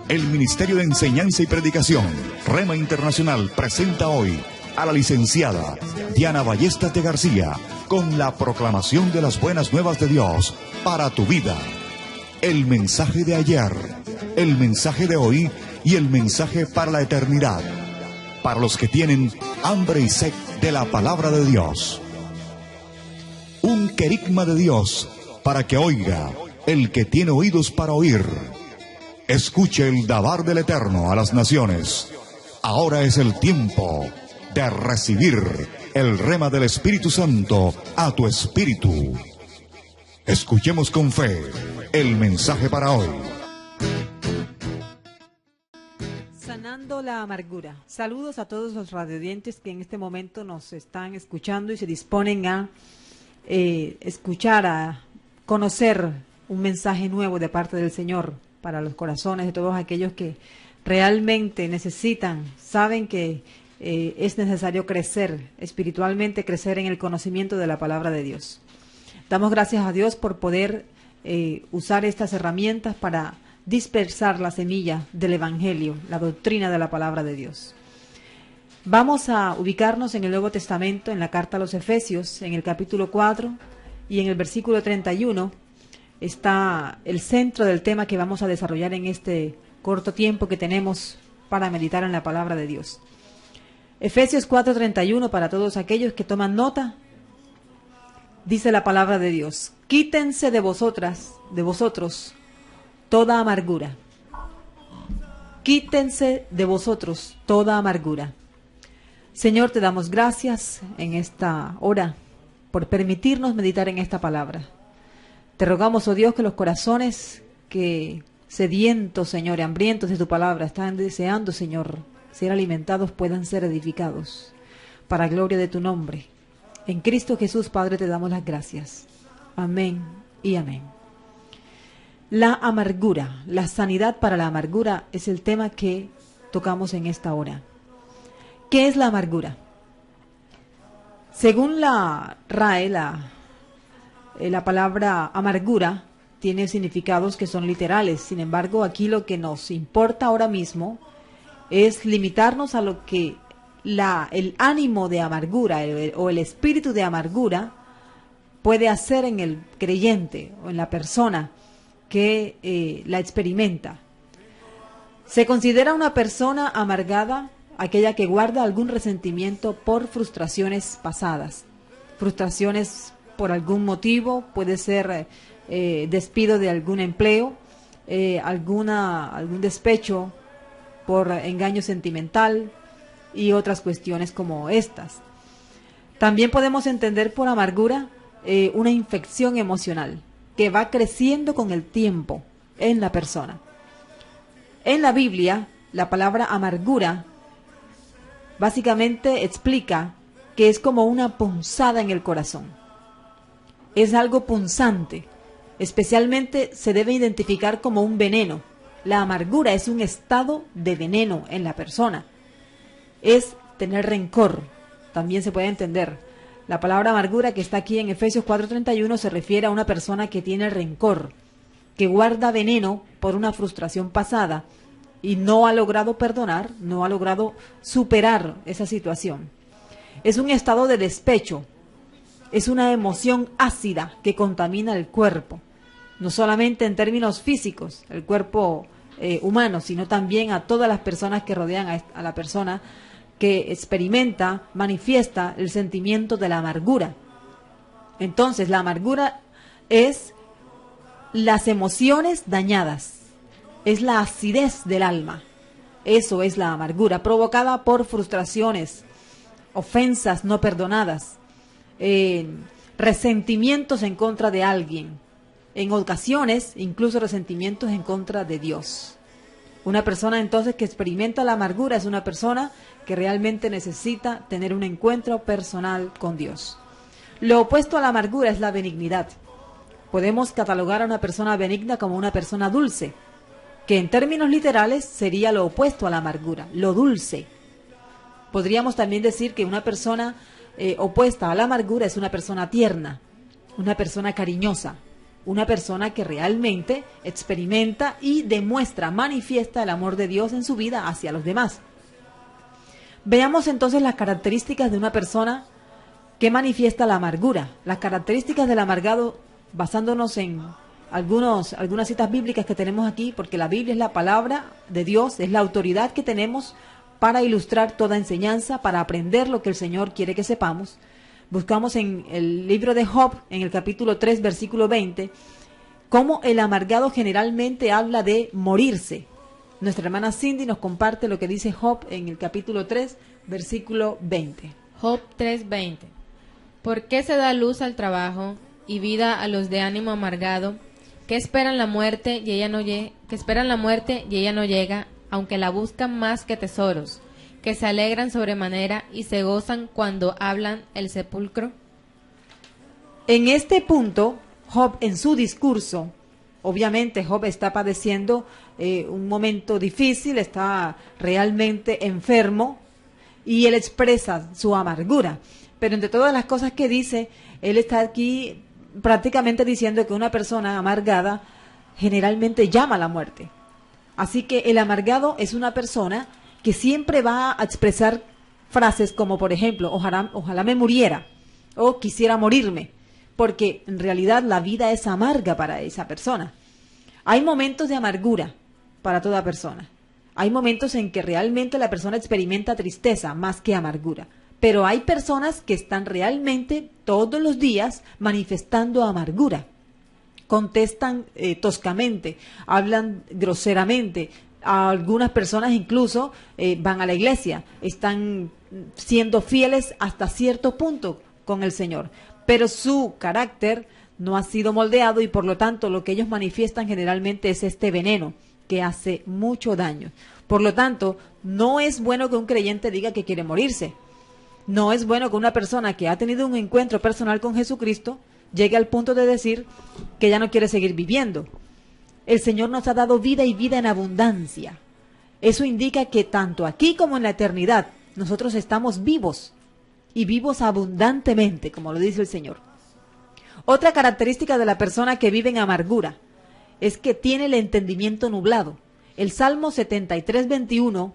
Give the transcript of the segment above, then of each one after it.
El Ministerio de Enseñanza y Predicación, Rema Internacional, presenta hoy a la licenciada Diana Ballestas de García con la proclamación de las buenas nuevas de Dios para tu vida. El mensaje de ayer, el mensaje de hoy y el mensaje para la eternidad. Para los que tienen hambre y sed de la palabra de Dios. Un querigma de Dios para que oiga el que tiene oídos para oír. Escuche el dabar del Eterno a las naciones. Ahora es el tiempo de recibir el rema del Espíritu Santo a tu espíritu. Escuchemos con fe el mensaje para hoy. Sanando la amargura. Saludos a todos los radiodientes que en este momento nos están escuchando y se disponen a escuchar, a conocer un mensaje nuevo de parte del Señor para los corazones de todos aquellos que realmente necesitan, saben que es necesario crecer espiritualmente, crecer en el conocimiento de la palabra de Dios. Damos gracias a Dios por poder usar estas herramientas para dispersar la semilla del Evangelio, la doctrina de la palabra de Dios. Vamos a ubicarnos en el Nuevo Testamento, en la carta a los Efesios, en el capítulo 4 y en el versículo 31 está el centro del tema que vamos a desarrollar en este corto tiempo que tenemos para meditar en la palabra de Dios. Efesios 4:31, para todos aquellos que toman nota, dice la palabra de Dios: quítense de vosotros toda amargura. Quítense de vosotros toda amargura. Señor, te damos gracias en esta hora por permitirnos meditar en esta palabra. Te rogamos, oh Dios, que los corazones que sedientos, Señor, y hambrientos de tu palabra están deseando, Señor, ser alimentados, puedan ser edificados para gloria de tu nombre. En Cristo Jesús, Padre, te damos las gracias. Amén y amén. La amargura, la sanidad para la amargura es el tema que tocamos en esta hora. ¿Qué es la amargura? Según la RAE, la palabra amargura tiene significados que son literales. Sin embargo, aquí lo que nos importa ahora mismo es limitarnos a lo que el ánimo de amargura o el espíritu de amargura puede hacer en el creyente o en la persona que la experimenta. Se considera una persona amargada aquella que guarda algún resentimiento por frustraciones pasadas. Frustraciones por algún motivo, puede ser despido de algún empleo, algún despecho por engaño sentimental y otras cuestiones como estas. También podemos entender por amargura una infección emocional que va creciendo con el tiempo en la persona. En la Biblia, la palabra amargura básicamente explica que es como una punzada en el corazón. Es algo punzante, especialmente se debe identificar como un veneno. La amargura es un estado de veneno en la persona. Es tener rencor, también se puede entender. La palabra amargura que está aquí en Efesios 4:31 se refiere a una persona que tiene rencor, que guarda veneno por una frustración pasada y no ha logrado perdonar, no ha logrado superar esa situación. Es un estado de despecho, es una emoción ácida que contamina el cuerpo, no solamente en términos físicos, el cuerpo humano, sino también a todas las personas que rodean a la persona que experimenta, manifiesta el sentimiento de la amargura. Entonces, la amargura es las emociones dañadas, es la acidez del alma. Eso es la amargura, provocada por frustraciones, ofensas no perdonadas, resentimientos en contra de alguien, en ocasiones incluso resentimientos en contra de Dios. Una persona entonces que experimenta la amargura es una persona que realmente necesita tener un encuentro personal con Dios. Lo opuesto a la amargura es la benignidad. Podemos catalogar a una persona benigna como una persona dulce, que en términos literales sería lo opuesto a la amargura, lo dulce. Podríamos también decir que una persona opuesta a la amargura es una persona tierna, una persona cariñosa, una persona que realmente experimenta y demuestra, manifiesta el amor de Dios en su vida hacia los demás. Veamos entonces las características de una persona que manifiesta la amargura. Las características del amargado, basándonos en algunas citas bíblicas que tenemos aquí, porque la Biblia es la palabra de Dios, es la autoridad que tenemos para ilustrar toda enseñanza, para aprender lo que el Señor quiere que sepamos. Buscamos en el libro de Job, en el capítulo 3, versículo 20, cómo el amargado generalmente habla de morirse. Nuestra hermana Cindy nos comparte lo que dice Job en el capítulo 3, versículo 20. Job 3:20. ¿Por qué se da luz al trabajo y vida a los de ánimo amargado, que esperan la muerte y ella no llega, aunque la buscan más que tesoros, que se alegran sobremanera y se gozan cuando hablan el sepulcro? En este punto, Job en su discurso, obviamente Job está padeciendo un momento difícil, está realmente enfermo y él expresa su amargura. Pero entre todas las cosas que dice, él está aquí prácticamente diciendo que una persona amargada generalmente llama a la muerte. Así que el amargado es una persona que siempre va a expresar frases como, por ejemplo, ojalá me muriera o quisiera morirme, porque en realidad la vida es amarga para esa persona. Hay momentos de amargura para toda persona. Hay momentos en que realmente la persona experimenta tristeza más que amargura. Pero hay personas que están realmente todos los días manifestando amargura. Contestan toscamente, hablan groseramente. Algunas personas incluso van a la iglesia, están siendo fieles hasta cierto punto con el Señor. Pero su carácter no ha sido moldeado y por lo tanto lo que ellos manifiestan generalmente es este veneno que hace mucho daño. Por lo tanto, no es bueno que un creyente diga que quiere morirse. No es bueno que una persona que ha tenido un encuentro personal con Jesucristo llegue al punto de decir que ya no quiere seguir viviendo. El Señor nos ha dado vida y vida en abundancia. Eso indica que tanto aquí como en la eternidad nosotros estamos vivos y vivos abundantemente, como lo dice el Señor. Otra característica de la persona que vive en amargura es que tiene el entendimiento nublado. El Salmo 73:21,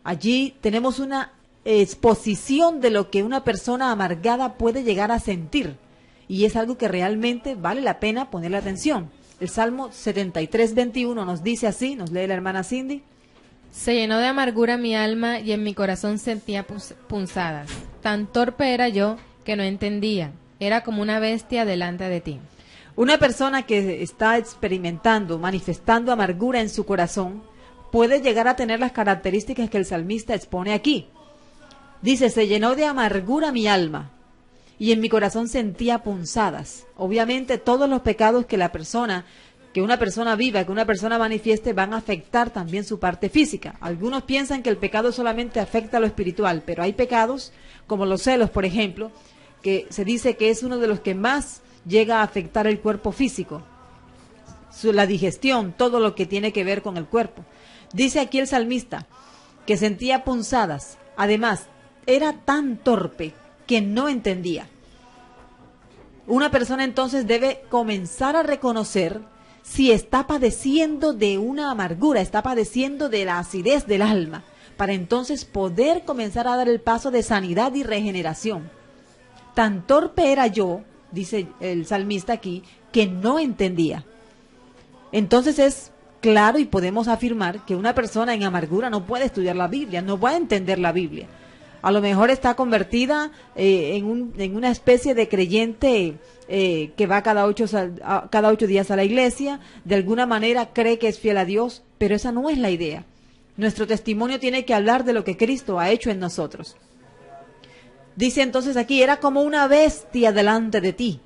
allí tenemos una exposición de lo que una persona amargada puede llegar a sentir. Y es algo que realmente vale la pena ponerle atención. El Salmo 73:21 nos dice así, nos lee la hermana Cindy. Se llenó de amargura mi alma y en mi corazón sentía punzadas. Tan torpe era yo que no entendía. Era como una bestia delante de ti. Una persona que está experimentando, manifestando amargura en su corazón, puede llegar a tener las características que el salmista expone aquí. Dice, se llenó de amargura mi alma y en mi corazón sentía punzadas. Obviamente todos los pecados que una persona viva, que una persona manifieste, van a afectar también su parte física. Algunos piensan que el pecado solamente afecta a lo espiritual, pero hay pecados, como los celos, por ejemplo, que se dice que es uno de los que más llega a afectar el cuerpo físico. La digestión, todo lo que tiene que ver con el cuerpo. Dice aquí el salmista que sentía punzadas. Además, era tan torpe que no entendía. Una persona entonces debe comenzar a reconocer si está padeciendo de una amargura, está padeciendo de la acidez del alma, para entonces poder comenzar a dar el paso de sanidad y regeneración. Tan torpe era yo, dice el salmista aquí, que no entendía. Entonces es claro y podemos afirmar que una persona en amargura no puede estudiar la Biblia, no va a entender la Biblia. A lo mejor está convertida en una especie de creyente que va cada 8 días a la iglesia, de alguna manera cree que es fiel a Dios, pero esa no es la idea. Nuestro testimonio tiene que hablar de lo que Cristo ha hecho en nosotros. Dice entonces aquí, era como una bestia delante de ti,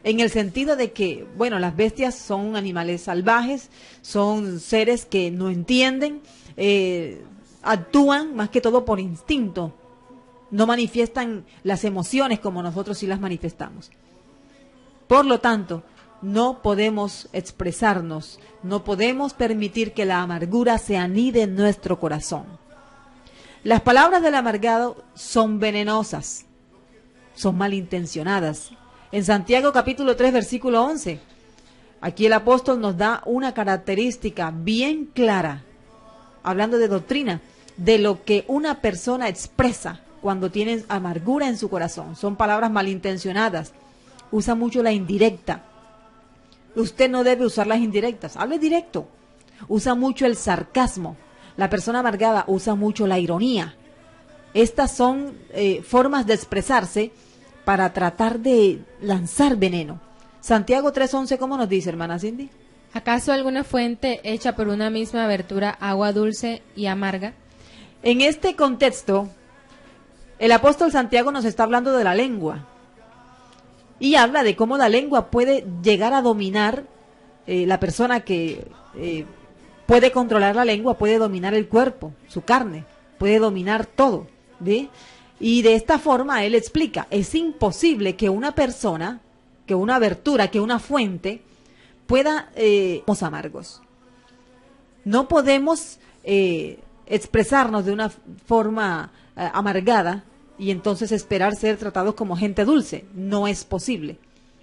en el sentido de que, bueno, las bestias son animales salvajes, son seres que no entienden, actúan más que todo por instinto, no manifiestan las emociones como nosotros sí las manifestamos. Por lo tanto, no podemos expresarnos, no podemos permitir que la amargura se anide en nuestro corazón. Las palabras del amargado son venenosas, son malintencionadas. En Santiago capítulo 3 versículo 11 Aquí el apóstol nos da una característica bien clara, hablando de doctrina, de lo que una persona expresa cuando tiene amargura en su corazón. Son palabras malintencionadas. Usa mucho la indirecta. Usted no debe usar las indirectas. Hable directo. Usa mucho el sarcasmo. La persona amargada usa mucho la ironía. Estas son formas de expresarse para tratar de lanzar veneno. Santiago 3:11, ¿cómo nos dice, hermana Cindy? ¿Acaso alguna fuente hecha por una misma abertura agua dulce y amarga? En este contexto, el apóstol Santiago nos está hablando de la lengua y habla de cómo la lengua puede llegar a dominar la persona que puede controlar la lengua, puede dominar el cuerpo, su carne, puede dominar todo, ¿ve? Y de esta forma él explica, es imposible que una persona, que una abertura, que una fuente pueda, somos amargos. No podemos expresarnos de una forma amargada y entonces esperar ser tratados como gente dulce. No es posible.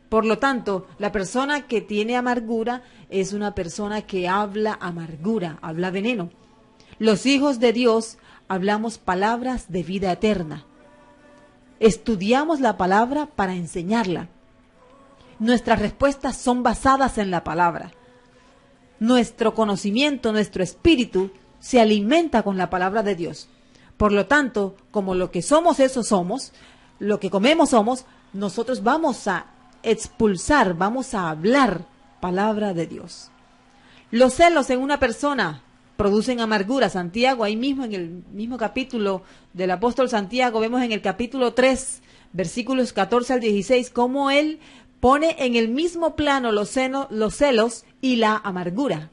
Por lo tanto, la persona que tiene amargura es una persona que habla amargura, habla veneno. Los hijos de Dios hablamos palabras de vida eterna. Estudiamos la palabra para enseñarla. Nuestras respuestas son basadas en la palabra. Nuestro conocimiento, nuestro espíritu se alimenta con la palabra de Dios. Por lo tanto, como lo que somos, eso somos, lo que comemos somos, nosotros vamos a expulsar, vamos a hablar palabra de Dios. Los celos en una persona producen amargura. Santiago, ahí mismo en el mismo capítulo del apóstol Santiago, vemos en el capítulo 3, versículos 14 al 16, cómo él pone en el mismo plano los celos y la amargura.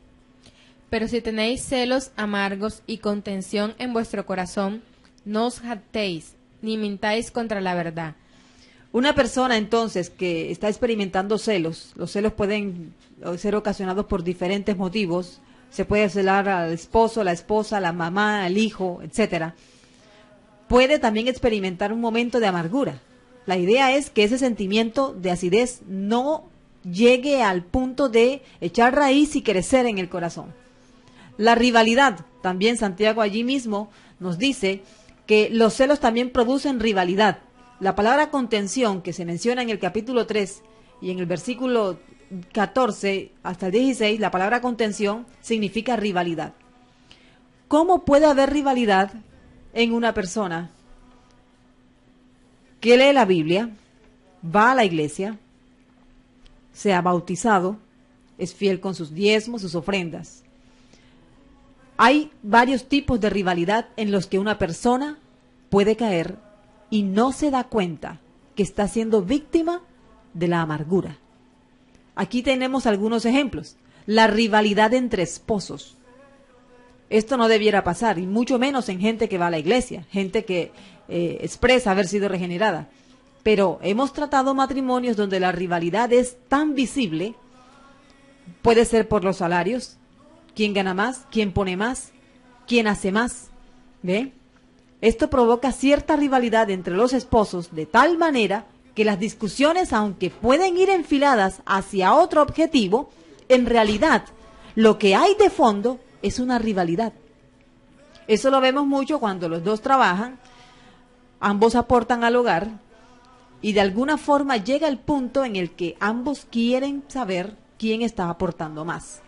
Pero si tenéis celos amargos y contención en vuestro corazón, no os jactéis, ni mintáis contra la verdad. Una persona entonces que está experimentando celos, los celos pueden ser ocasionados por diferentes motivos, se puede celar al esposo, la esposa, la mamá, el hijo, etcétera. Puede también experimentar un momento de amargura. La idea es que ese sentimiento de acidez no llegue al punto de echar raíz y crecer en el corazón. La rivalidad, también Santiago allí mismo nos dice que los celos también producen rivalidad. La palabra contención que se menciona en el capítulo 3 y en el versículo 14 hasta el 16, la palabra contención significa rivalidad. ¿Cómo puede haber rivalidad en una persona que lee la Biblia, va a la iglesia, se ha bautizado, es fiel con sus diezmos, sus ofrendas? Hay varios tipos de rivalidad en los que una persona puede caer y no se da cuenta que está siendo víctima de la amargura. Aquí tenemos algunos ejemplos. La rivalidad entre esposos. Esto no debiera pasar, y mucho menos en gente que va a la iglesia, gente que expresa haber sido regenerada. Pero hemos tratado matrimonios donde la rivalidad es tan visible, puede ser por los salarios, quién gana más, quién pone más, quién hace más, ¿ve? Esto provoca cierta rivalidad entre los esposos de tal manera que las discusiones, aunque pueden ir enfiladas hacia otro objetivo, en realidad lo que hay de fondo es una rivalidad. Eso lo vemos mucho cuando los dos trabajan, ambos aportan al hogar y de alguna forma llega el punto en el que ambos quieren saber quién está aportando más.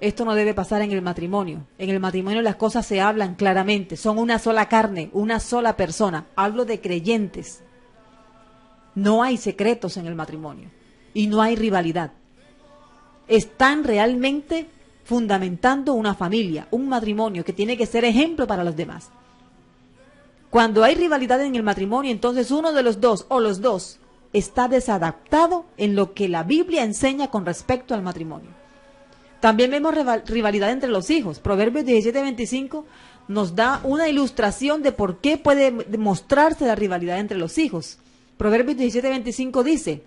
Esto no debe pasar en el matrimonio. En el matrimonio las cosas se hablan claramente. Son una sola carne, una sola persona. Hablo de creyentes. No hay secretos en el matrimonio y no hay rivalidad. Están realmente fundamentando una familia, un matrimonio que tiene que ser ejemplo para los demás. Cuando hay rivalidad en el matrimonio, entonces uno de los dos o los dos está desadaptado en lo que la Biblia enseña con respecto al matrimonio. También vemos rivalidad entre los hijos. Proverbios 17:25 nos da una ilustración de por qué puede mostrarse la rivalidad entre los hijos. Proverbios 17:25 dice: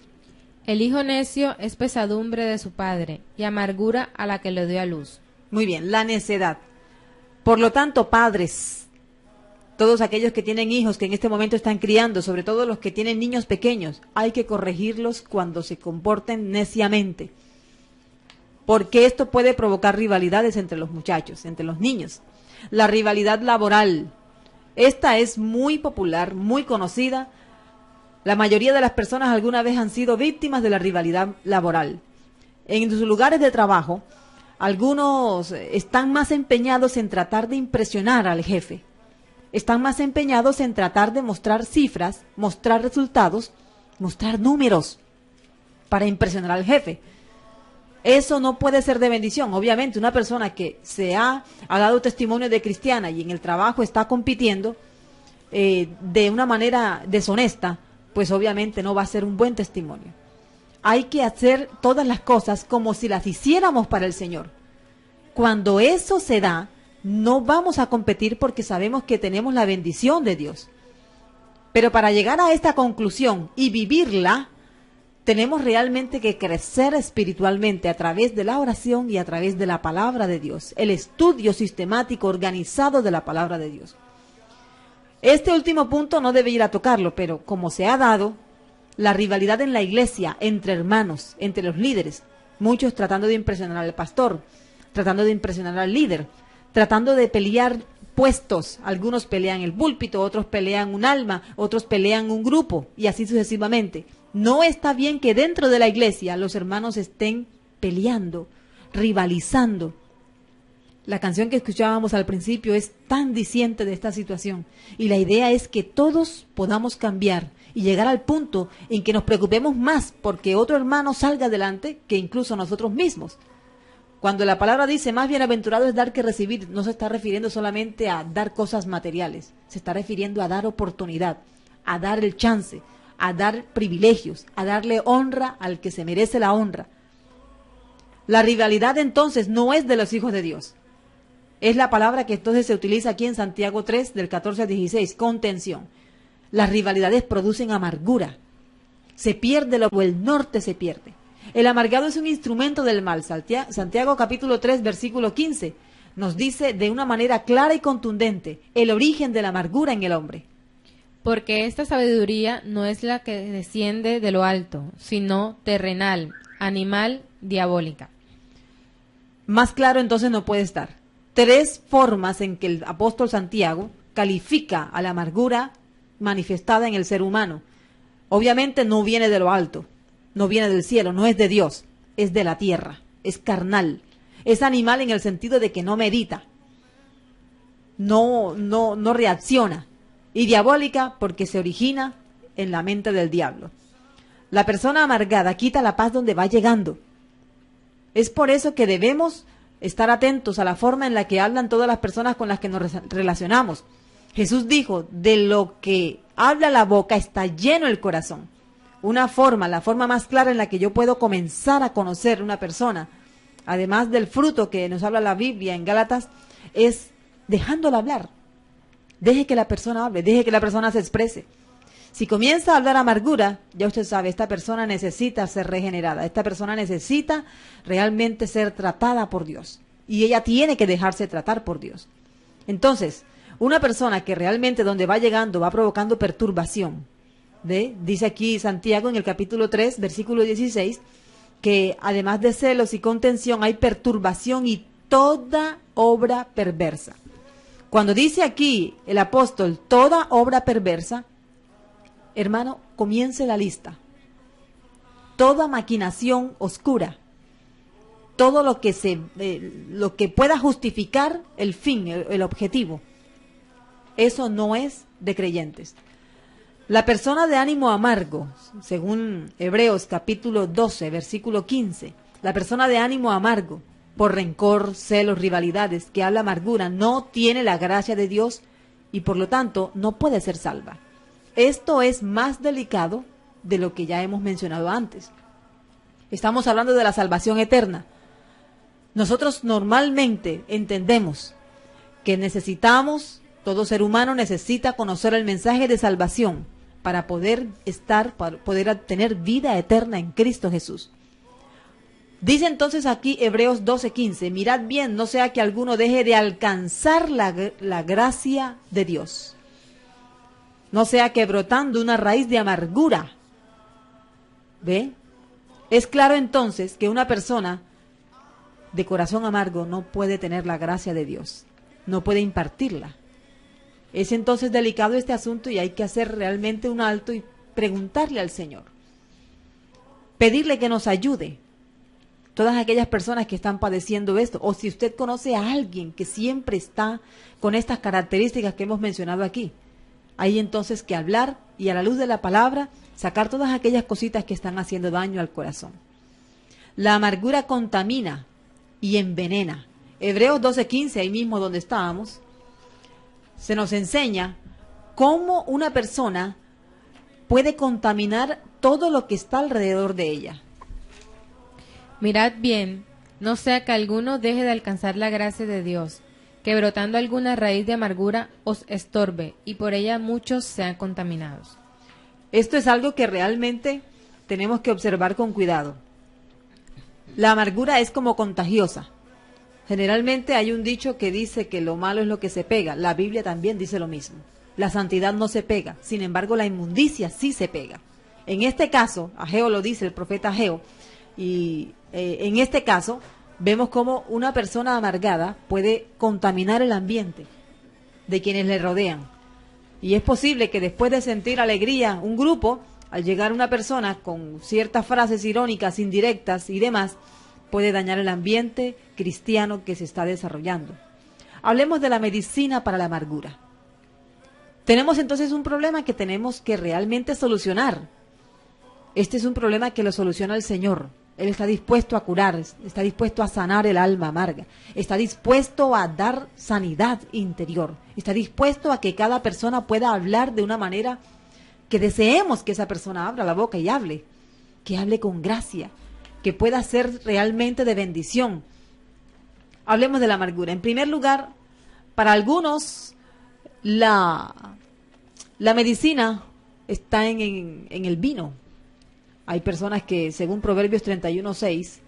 el hijo necio es pesadumbre de su padre y amargura a la que le dio a luz. Muy bien, la necedad. Por lo tanto, padres, todos aquellos que tienen hijos que en este momento están criando, sobre todo los que tienen niños pequeños, hay que corregirlos cuando se comporten neciamente. porque esto puede provocar rivalidades entre los muchachos, entre los niños. La rivalidad laboral, esta es muy popular, muy conocida. La mayoría de las personas alguna vez han sido víctimas de la rivalidad laboral. En sus lugares de trabajo, algunos están más empeñados en tratar de impresionar al jefe. Están más empeñados en tratar de mostrar cifras, mostrar resultados, mostrar números para impresionar al jefe. Eso no puede ser de bendición. Obviamente, una persona que ha dado testimonio de cristiana y en el trabajo está compitiendo de una manera deshonesta, pues obviamente no va a ser un buen testimonio. Hay que hacer todas las cosas como si las hiciéramos para el Señor. Cuando eso se da, no vamos a competir porque sabemos que tenemos la bendición de Dios. Pero para llegar a esta conclusión y vivirla, tenemos realmente que crecer espiritualmente a través de la oración y a través de la palabra de Dios, el estudio sistemático, organizado de la palabra de Dios. Este último punto no debe ir a tocarlo, pero como se ha dado la rivalidad en la iglesia, entre hermanos, entre los líderes, muchos tratando de impresionar al pastor, tratando de impresionar al líder, tratando de pelear puestos, algunos pelean el púlpito, otros pelean un alma, otros pelean un grupo, y así sucesivamente. No está bien que dentro de la iglesia los hermanos estén peleando, rivalizando. La canción que escuchábamos al principio es tan diciente de esta situación, y la idea es que todos podamos cambiar y llegar al punto en que nos preocupemos más porque otro hermano salga adelante que incluso nosotros mismos. Cuando la palabra dice más bienaventurado es dar que recibir, no se está refiriendo solamente a dar cosas materiales, se está refiriendo a dar oportunidad, a dar el chance, a dar privilegios, a darle honra al que se merece la honra. La rivalidad entonces no es de los hijos de Dios. Es la palabra que entonces se utiliza aquí en Santiago 3, del 14 al 16, contención. Las rivalidades producen amargura. Se pierde el norte se pierde. El amargado es un instrumento del mal. Santiago capítulo 3, versículo 15, nos dice de una manera clara y contundente el origen de la amargura en el hombre. Porque esta sabiduría no es la que desciende de lo alto, sino terrenal, animal, diabólica. Más claro entonces no puede estar. 3 formas en que el apóstol Santiago califica a la amargura manifestada en el ser humano. Obviamente no viene de lo alto, no viene del cielo, no es de Dios, es de la tierra, es carnal, es animal en el sentido de que no medita, no reacciona, y diabólica porque se origina en la mente del diablo. La persona amargada quita la paz donde va llegando. Es por eso que debemos estar atentos a la forma en la que hablan todas las personas con las que nos relacionamos. Jesús dijo, de lo que habla la boca está lleno el corazón. La forma más clara en la que yo puedo comenzar a conocer una persona, además del fruto que nos habla la Biblia en Gálatas, es dejándola hablar. Deje que la persona hable, deje que la persona se exprese. Si comienza a hablar amargura, ya usted sabe, esta persona necesita ser regenerada, esta persona necesita realmente ser tratada por Dios. Y ella tiene que dejarse tratar por Dios. Entonces, una persona que realmente donde va llegando va provocando perturbación, dice aquí Santiago en el capítulo 3, versículo 16, que además de celos y contención hay perturbación y toda obra perversa. Cuando dice aquí el apóstol toda obra perversa, hermano, comience la lista. Toda maquinación oscura, todo lo que pueda justificar el fin, el objetivo, eso no es de creyentes. La persona de ánimo amargo, según Hebreos capítulo 12, versículo 15, la persona de ánimo amargo, por rencor, celos, rivalidades, que habla amargura, no tiene la gracia de Dios y por lo tanto no puede ser salva. Esto es más delicado de lo que ya hemos mencionado antes. Estamos hablando de la salvación eterna. Nosotros normalmente entendemos que todo ser humano necesita conocer el mensaje de salvación para poder obtener vida eterna en Cristo Jesús. Dice entonces aquí Hebreos 12:15, mirad bien, no sea que alguno deje de alcanzar la gracia de Dios. No sea que brotando una raíz de amargura. ¿Ve? Es claro entonces que una persona de corazón amargo no puede tener la gracia de Dios, no puede impartirla. Es entonces delicado este asunto y hay que hacer realmente un alto y preguntarle al Señor, pedirle que nos ayude. Todas aquellas personas que están padeciendo esto, o si usted conoce a alguien que siempre está con estas características que hemos mencionado aquí, hay entonces que hablar y a la luz de la palabra sacar todas aquellas cositas que están haciendo daño al corazón. La amargura contamina y envenena. Hebreos 12:15, ahí mismo donde estábamos, se nos enseña cómo una persona puede contaminar todo lo que está alrededor de ella. Mirad bien, no sea que alguno deje de alcanzar la gracia de Dios, que brotando alguna raíz de amargura os estorbe, y por ella muchos sean contaminados. Esto es algo que realmente tenemos que observar con cuidado. La amargura es como contagiosa. Generalmente hay un dicho que dice que lo malo es lo que se pega. La Biblia también dice lo mismo. La santidad no se pega, sin embargo la inmundicia sí se pega. En este caso, Ageo lo dice, el profeta Ageo, y en este caso vemos cómo una persona amargada puede contaminar el ambiente de quienes le rodean. Y es posible que después de sentir alegría un grupo, al llegar una persona con ciertas frases irónicas, indirectas y demás, puede dañar el ambiente cristiano que se está desarrollando. Hablemos de la medicina para la amargura. Tenemos entonces un problema que tenemos que realmente solucionar. Este es un problema que lo soluciona el Señor. Él está dispuesto a curar, está dispuesto a sanar el alma amarga, está dispuesto a dar sanidad interior, está dispuesto a que cada persona pueda hablar de una manera que deseemos que esa persona abra la boca y hable, que hable con gracia, que pueda ser realmente de bendición. Hablemos de la amargura. En primer lugar, para algunos la medicina está en el vino. Hay personas que, según Proverbios 31:6,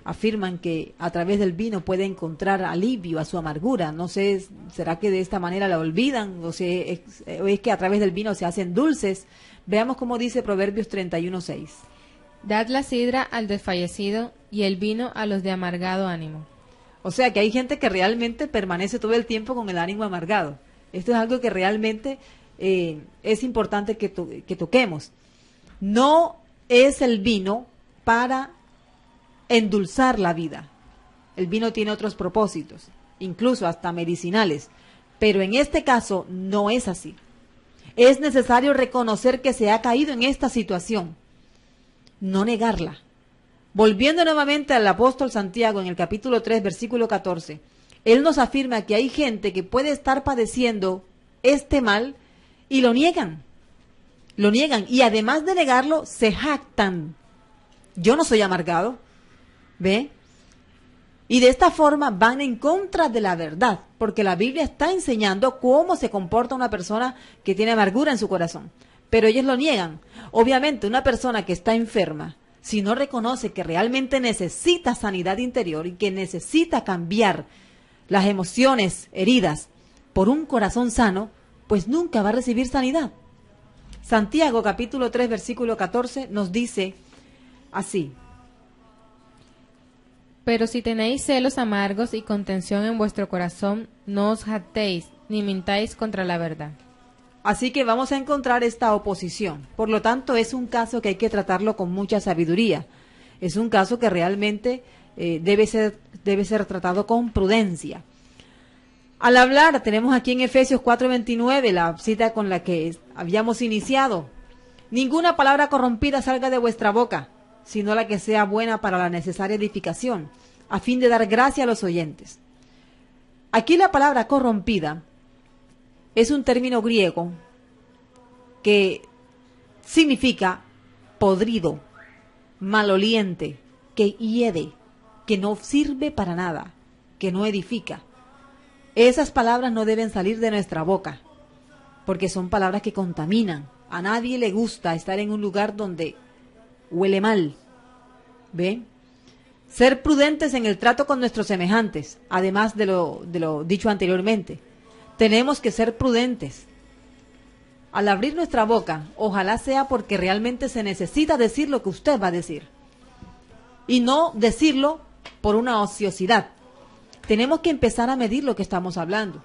afirman que a través del vino puede encontrar alivio a su amargura. No sé, ¿será que de esta manera la olvidan? O es que a través del vino se hacen dulces. Veamos cómo dice Proverbios 31:6. Dad la sidra al desfallecido y el vino a los de amargado ánimo. O sea que hay gente que realmente permanece todo el tiempo con el ánimo amargado. Esto es algo que realmente es importante que toquemos. No es el vino para endulzar la vida. El vino tiene otros propósitos, incluso hasta medicinales, pero en este caso no es así. Es necesario reconocer que se ha caído en esta situación, no negarla. Volviendo nuevamente al apóstol Santiago en el capítulo 3, versículo 14, él nos afirma que hay gente que puede estar padeciendo este mal y lo niegan. Lo niegan y además de negarlo, se jactan. Yo no soy amargado, ¿ve? Y de esta forma van en contra de la verdad, porque la Biblia está enseñando cómo se comporta una persona que tiene amargura en su corazón. Pero ellos lo niegan. Obviamente, una persona que está enferma, si no reconoce que realmente necesita sanidad interior y que necesita cambiar las emociones heridas por un corazón sano, pues nunca va a recibir sanidad. Santiago capítulo 3 versículo 14 nos dice así: Pero si tenéis celos amargos y contención en vuestro corazón, no os jactéis ni mintáis contra la verdad. Así que vamos a encontrar esta oposición. Por lo tanto, es un caso que hay que tratarlo con mucha sabiduría. Es un caso que realmente debe ser tratado con prudencia. Al hablar, tenemos aquí en Efesios 4:29, la cita con la que habíamos iniciado. Ninguna palabra corrompida salga de vuestra boca, sino la que sea buena para la necesaria edificación, a fin de dar gracia a los oyentes. Aquí la palabra corrompida es un término griego que significa podrido, maloliente, que hiede, que no sirve para nada, que no edifica. Esas palabras no deben salir de nuestra boca, porque son palabras que contaminan. A nadie le gusta estar en un lugar donde huele mal. ¿Ve? Ser prudentes en el trato con nuestros semejantes, además de lo dicho anteriormente. Tenemos que ser prudentes. Al abrir nuestra boca, ojalá sea porque realmente se necesita decir lo que usted va a decir. Y no decirlo por una ociosidad. Tenemos que empezar a medir lo que estamos hablando.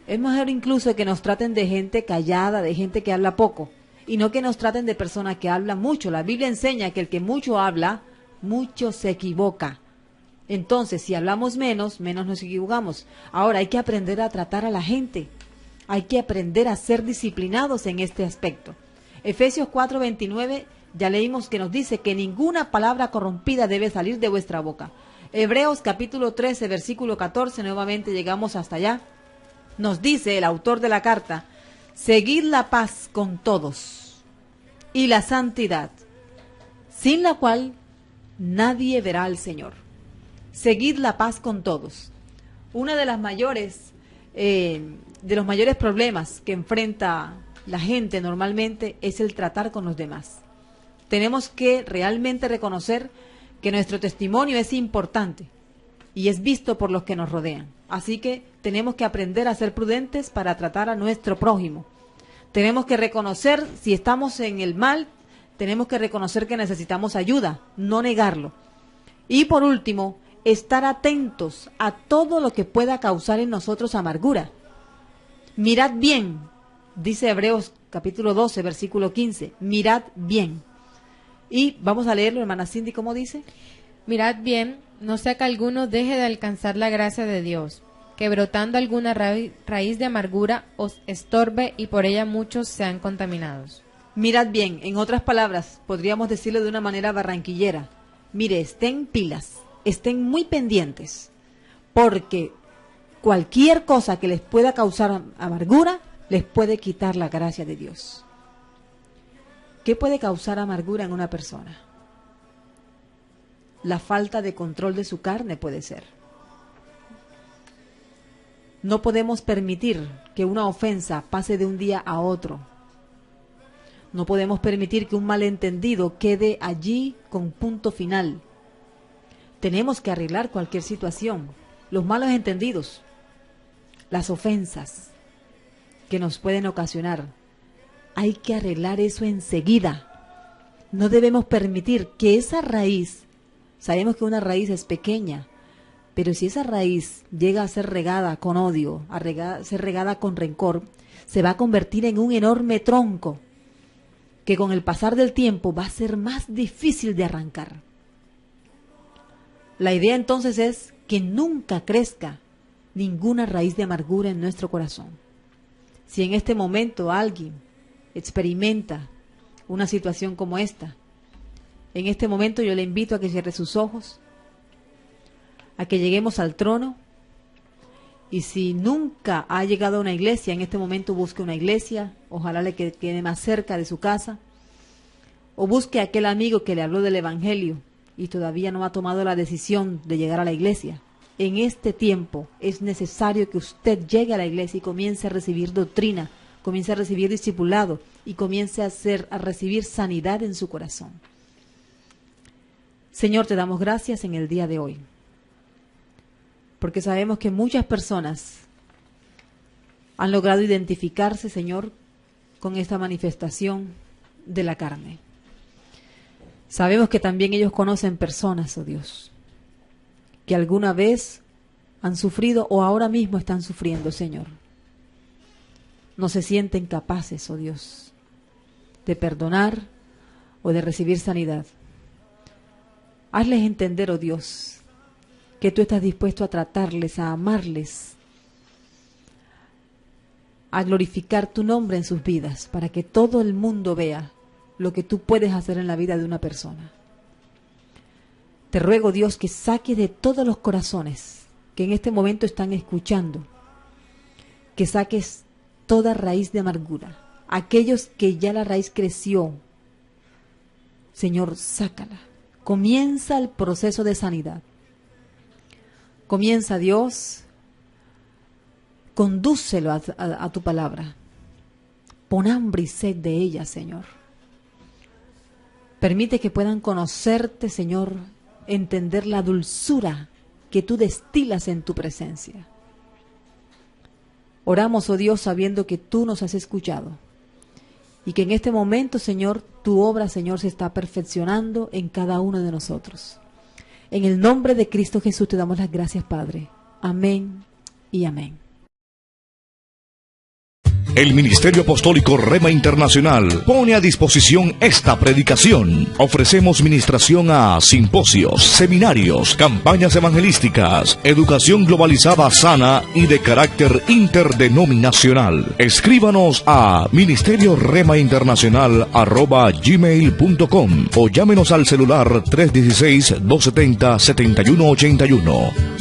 Es mejor incluso que nos traten de gente callada, de gente que habla poco, y no que nos traten de personas que hablan mucho. La Biblia enseña que el que mucho habla, mucho se equivoca. Entonces, si hablamos menos, menos nos equivocamos. Ahora hay que aprender a tratar a la gente. Hay que aprender a ser disciplinados en este aspecto. Efesios 4:29, ya leímos que nos dice que ninguna palabra corrompida debe salir de vuestra boca. Hebreos capítulo 13, versículo 14, nuevamente llegamos hasta allá. Nos dice el autor de la carta: seguid la paz con todos y la santidad, sin la cual nadie verá al Señor. Seguid la paz con todos. Una de las mayores, de los mayores problemas que enfrenta la gente normalmente es el tratar con los demás. Tenemos que realmente reconocer que nuestro testimonio es importante y es visto por los que nos rodean. Así que tenemos que aprender a ser prudentes para tratar a nuestro prójimo. Tenemos que reconocer si estamos en el mal, tenemos que reconocer que necesitamos ayuda, no negarlo. Y por último, estar atentos a todo lo que pueda causar en nosotros amargura. Mirad bien, dice Hebreos capítulo 12, versículo 15, mirad bien. Y vamos a leerlo, hermana Cindy, ¿cómo dice? Mirad bien, no sea que alguno deje de alcanzar la gracia de Dios, que brotando alguna raíz de amargura os estorbe y por ella muchos sean contaminados. Mirad bien, en otras palabras, podríamos decirlo de una manera barranquillera. Mire, estén pilas, estén muy pendientes, porque cualquier cosa que les pueda causar amargura, les puede quitar la gracia de Dios. ¿Qué puede causar amargura en una persona? La falta de control de su carne puede ser. No podemos permitir que una ofensa pase de un día a otro. No podemos permitir que un malentendido quede allí con punto final. Tenemos que arreglar cualquier situación. Los malos entendidos, las ofensas que nos pueden ocasionar, hay que arreglar eso enseguida. No debemos permitir que esa raíz, sabemos que una raíz es pequeña, pero si esa raíz llega a ser regada con odio, a ser regada con rencor, se va a convertir en un enorme tronco que con el pasar del tiempo va a ser más difícil de arrancar. La idea entonces es que nunca crezca ninguna raíz de amargura en nuestro corazón. Si en este momento alguien experimenta una situación como esta, en este momento yo le invito a que cierre sus ojos, a que lleguemos al trono, y si nunca ha llegado a una iglesia, en este momento busque una iglesia, ojalá le quede más cerca de su casa, o busque a aquel amigo que le habló del evangelio y todavía no ha tomado la decisión de llegar a la iglesia. En este tiempo es necesario que usted llegue a la iglesia y comience a recibir doctrina, comience a recibir discipulado y comience a recibir sanidad en su corazón. Señor, te damos gracias en el día de hoy, porque sabemos que muchas personas han logrado identificarse, Señor, con esta manifestación de la carne. Sabemos que también ellos conocen personas, oh Dios, que alguna vez han sufrido o ahora mismo están sufriendo, Señor. No se sienten capaces, oh Dios, de perdonar o de recibir sanidad. Hazles entender, oh Dios, que tú estás dispuesto a tratarles, a amarles, a glorificar tu nombre en sus vidas, para que todo el mundo vea lo que tú puedes hacer en la vida de una persona. Te ruego, Dios, que saques de todos los corazones que en este momento están escuchando, que saques toda raíz de amargura. Aquellos que ya la raíz creció, Señor, sácala. Comienza el proceso de sanidad. Comienza, Dios, condúcelo a tu palabra. Pon hambre y sed de ella, Señor. Permite que puedan conocerte, Señor, entender la dulzura que tú destilas en tu presencia. Oramos, oh Dios, sabiendo que tú nos has escuchado y que en este momento, Señor, tu obra, Señor, se está perfeccionando en cada uno de nosotros. En el nombre de Cristo Jesús te damos las gracias, Padre. Amén y amén. El Ministerio Apostólico Rema Internacional pone a disposición esta predicación. Ofrecemos ministración a simposios, seminarios, campañas evangelísticas, educación globalizada sana y de carácter interdenominacional. Escríbanos a ministerioremainternacional@gmail.com o llámenos al celular 316-270-7181.